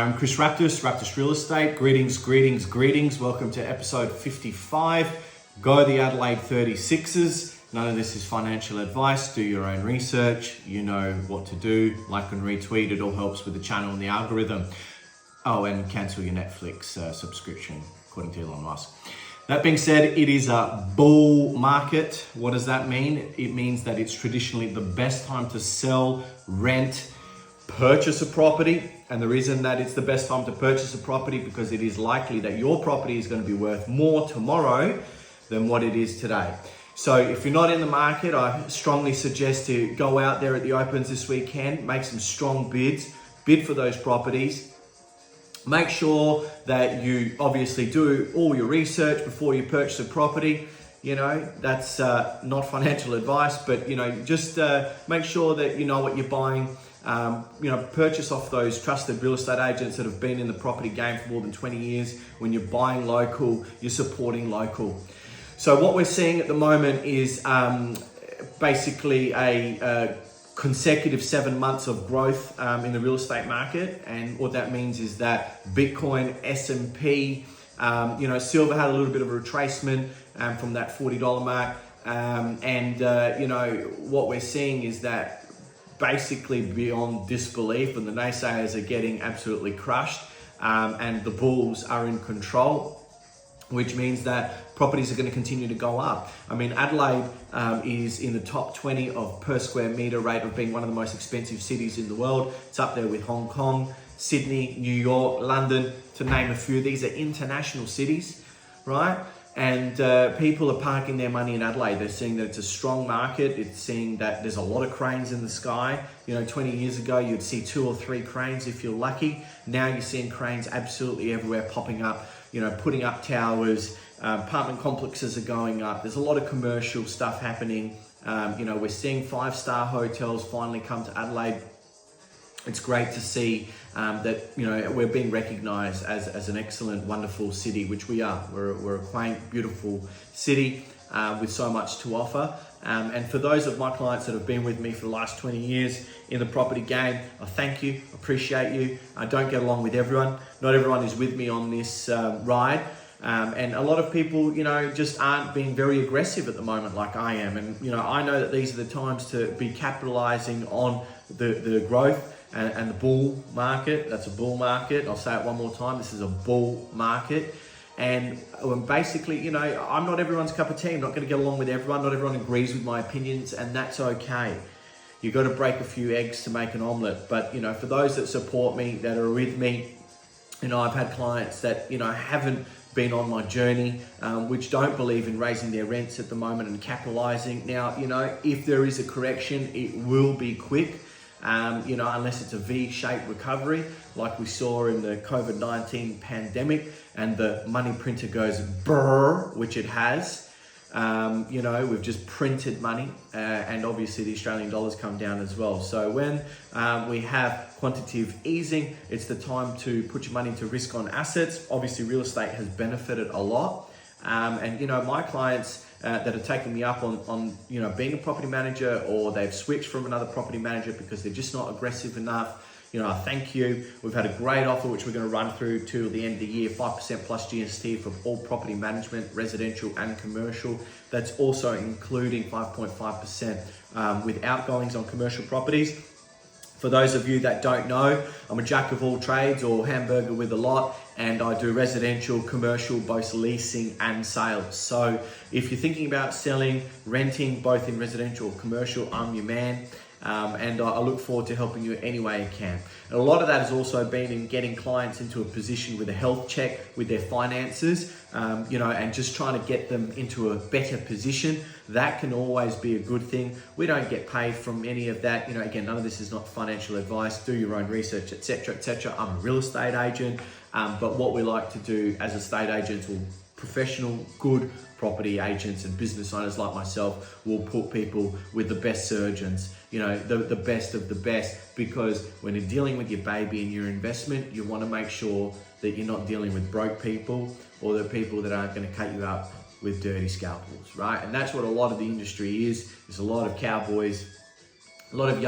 I'm Chris Raptus Real Estate. Greetings. Welcome to episode 55. Go the Adelaide 36ers. None of this is financial advice. Do your own research. You know what to do. Like and retweet. It all helps with the channel and the algorithm. Oh, and cancel your Netflix subscription, according to Elon Musk. That being said, it is a bull market. What does that mean? It means that it's traditionally the best time to sell, rent, purchase a property. And the reason that it's the best time to purchase a property because it is likely that your property is going to be worth more tomorrow than what it is today. So if you're not in the market, I strongly suggest to go out there at the opens this weekend, make some strong bids, bid for those properties. Make sure that you obviously do all your research before you purchase a property. You know, that's not financial advice, but, just make sure that you know what you're buying. Purchase off those trusted real estate agents that have been in the property game for more than 20 years. When you're buying local, you're supporting local. So what we're seeing at the moment is basically a consecutive 7 months of growth in the real estate market. And what that means is that Bitcoin, S&P, silver had a little bit of a retracement from that $40 mark. What we're seeing is that basically beyond disbelief, and the naysayers are getting absolutely crushed, and the bulls are in control, which means that properties are going to continue to go up. I mean, Adelaide is in the top 20 of per square meter rate of being one of the most expensive cities in the world. It's up there with Hong Kong, Sydney, New York, London, to name a few. These are international cities, right? And people are parking their money in Adelaide. They're seeing that it's a strong market. It's seeing that there's a lot of cranes in the sky. 20 years ago, you'd see 2 or 3 cranes if you're lucky. Now you're seeing cranes absolutely everywhere popping up, putting up towers. Apartment complexes are going up. There's a lot of commercial stuff happening. We're seeing 5-star hotels finally come to Adelaide. It's great to see that we're being recognised as an excellent, wonderful city, which we are. We're a quaint, beautiful city with so much to offer. And for those of my clients that have been with me for the last 20 years in the property game, I thank you, appreciate you. I don't get along with everyone. Not everyone is with me on this ride. And a lot of people, just aren't being very aggressive at the moment like I am. And, I know that these are the times to be capitalising on the growth and the bull market. That's a bull market. I'll say it one more time. This is a bull market. And basically, I'm not everyone's cup of tea. I'm not going to get along with everyone. Not everyone agrees with my opinions, and that's okay. You've got to break a few eggs to make an omelette. But, for those that support me, that are with me, I've had clients that, haven't been on my journey, which don't believe in raising their rents at the moment and capitalizing. Now, if there is a correction, it will be quick. Unless it's a V-shaped recovery like we saw in the COVID-19 pandemic and the money printer goes brrr, which it has. We've just printed money and obviously the Australian dollar's come down as well. So when we have quantitative easing, it's the time to put your money into risk on assets. Obviously real estate has benefited a lot. My clients that are taking me up on being a property manager, or they've switched from another property manager because they're just not aggressive enough. I thank you. We've had a great offer, which we're going to run through till the end of the year, 5% plus GST for all property management, residential and commercial. That's also including 5.5% with outgoings on commercial properties. For those of you that don't know, I'm a jack of all trades, or hamburger with a lot, and I do residential, commercial, both leasing and sales. So if you're thinking about selling, renting, both in residential or commercial, I'm your man. And I look forward to helping you any way I can. And a lot of that has also been in getting clients into a position with a health check with their finances, and just trying to get them into a better position. That can always be a good thing. We don't get paid from any of that. Again, none of this is not financial advice. Do your own research, etc., etc. I'm a real estate agent, but what we like to do as estate agents, or professional, good property agents and business owners like myself, will put people with the best surgeons, the best of the best, because when you're dealing with your baby and your investment, you want to make sure that you're not dealing with broke people or the people that aren't going to cut you up with dirty scalpels, right? And that's what a lot of the industry is. There's a lot of cowboys a lot of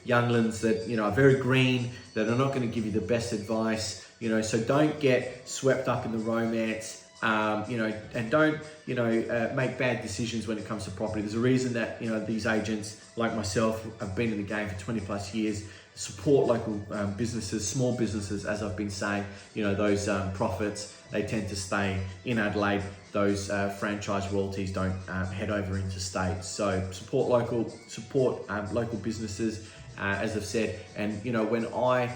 younglings that, you know, are very green, that are not going to give you the best advice, you know, so don't get swept up in the romance, you know, and don't, you know, make bad decisions when it comes to property. There's a reason that, you know, these agents like myself have been in the game for 20 plus years, support local businesses, small businesses, as I've been saying, you know, those profits, they tend to stay in Adelaide. Those franchise royalties don't head over into states. So support local businesses, as I've said. And, you know, when I,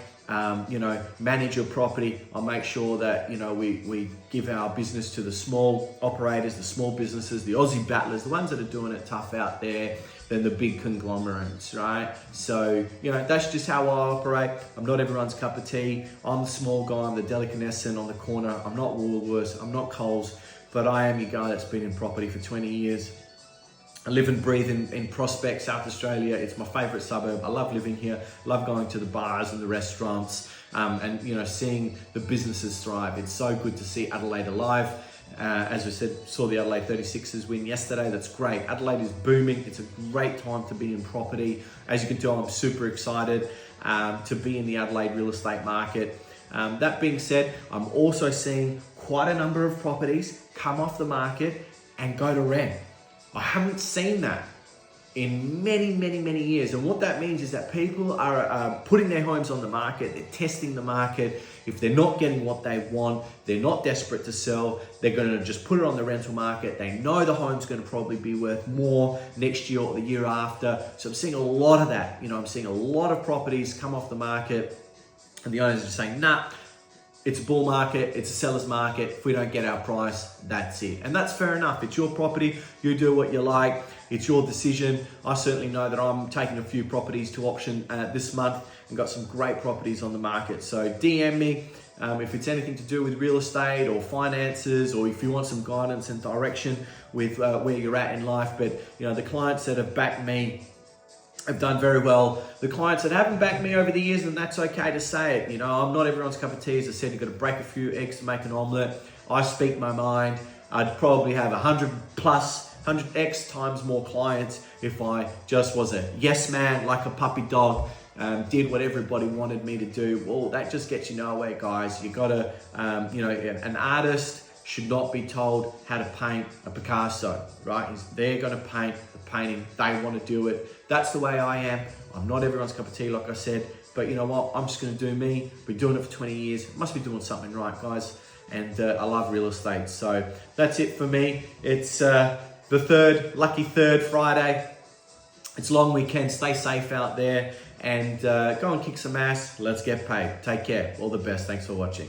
you know, manage your property, I'll make sure that, you know, we give our business to the small operators, the small businesses, the Aussie battlers, the ones that are doing it tough out there, than the big conglomerates, right? So, you know, that's just how I operate. I'm not everyone's cup of tea. I'm the small guy, I'm the delicatessen on the corner. I'm not Woolworths, I'm not Coles, but I am your guy that's been in property for 20 years. I live and breathe in Prospect, South Australia. It's my favorite suburb. I love living here. Love going to the bars and the restaurants, and, you know, seeing the businesses thrive. It's so good to see Adelaide alive. As I said, saw the Adelaide 36ers win yesterday. That's great. Adelaide is booming. It's a great time to be in property. As you can tell, I'm super excited to be in the Adelaide real estate market. That being said, I'm also seeing quite a number of properties come off the market and go to rent. I haven't seen that in many years. And what that means is that people are putting their homes on the market, they're testing the market. If they're not getting what they want, they're not desperate to sell, they're gonna just put it on the rental market. They know the home's gonna probably be worth more next year or the year after. So I'm seeing a lot of that. You know, I'm seeing a lot of properties come off the market and the owners are saying, nah, it's a bull market, it's a seller's market. If we don't get our price, that's it. And that's fair enough. It's your property, you do what you like. It's your decision. I certainly know that I'm taking a few properties to auction this month and got some great properties on the market. So DM me if it's anything to do with real estate or finances, or if you want some guidance and direction with where you're at in life. But, you know, the clients that have backed me have done very well. The clients that haven't backed me over the years, and that's okay to say it. You know, I'm not everyone's cup of tea. As I said, you've got to break a few eggs to make an omelette. I speak my mind. I'd probably have 100x times more clients if I just was a yes man, like a puppy dog, did what everybody wanted me to do. Well, that just gets you nowhere, guys. You gotta, you know, an artist should not be told how to paint a Picasso, right? They're gonna paint the painting, they wanna do it. That's the way I am. I'm not everyone's cup of tea, like I said, but you know what? I'm just gonna do me. Been doing it for 20 years. Must be doing something right, guys. And I love real estate. So that's it for me. It's the lucky third Friday. It's long weekend. Stay safe out there and go and kick some ass. Let's get paid. Take care. All the best. Thanks for watching.